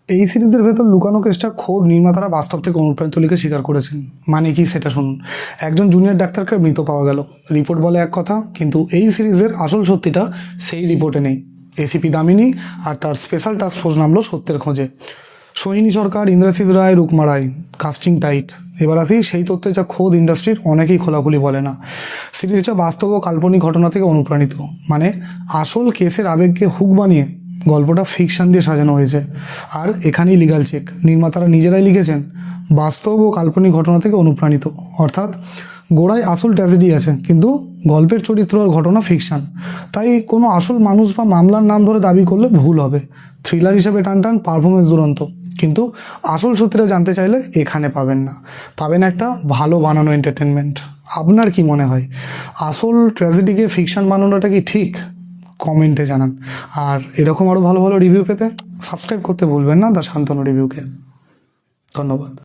এই সিরিজের ভেতর লুকানো কেসটা খোদ নির্মাতারা বাস্তব থেকে অনুপ্রাণিত লিখে স্বীকার করেছেন। মানে কি সেটা শুনুন। একজন জুনিয়র ডাক্তারকে মৃত পাওয়া গেল, রিপোর্ট বলে এক কথা, কিন্তু এই সিরিজের আসল সত্যিটা সেই রিপোর্টে নেই। এসিপি দামিনী আর তার স্পেশাল টাস্ক ফোর্স নামলো সত্যের খোঁজে। সোহিনী সরকার, ইন্দ্রজিৎ রায়, রুকমা রায়, কাস্টিং টাইট। এবার আসি সেই তথ্যে যা খোদ ইন্ডাস্ট্রির অনেকেই খোলাখুলি বলে না। সিরিজটা বাস্তব ও কাল্পনিক ঘটনা থেকে অনুপ্রাণিত, মানে আসল কেসের আবেগকে হুক বানিয়ে গল্পটা ফিকশন দিয়ে সাজানো হয়েছে। আর এখানেই লিগাল চেক, নির্মাতারা নিজেরাই লিখেছেন বাস্তব ও কাল্পনিক ঘটনা থেকে অনুপ্রাণিত, অর্থাৎ গোড়ায় আসল ট্র্যাজেডি আছে, কিন্তু গল্পের চরিত্র আর ঘটনা ফিকশন। তাই কোনো আসল মানুষ বা মামলার নাম ধরে দাবি করলে ভুল হবে। থ্রিলার হিসেবে টানটান, পারফরমেন্স দুরন্ত, কিন্তু আসল সত্যিটা জানতে চাইলে এখানে পাবেন না, পাবেন একটা ভালো বানানো এন্টারটেনমেন্ট। আপনার কি মনে হয়, আসল ট্র্যাজেডিকে ফিকশন বানানোটা কি ঠিক? কমেন্টে জানান। আর এরকম আরও ভালো ভালো রিভিউ পেতে সাবস্ক্রাইব করতে ভুলবেন না দ্য শান্তনু রিভিউকে। ধন্যবাদ।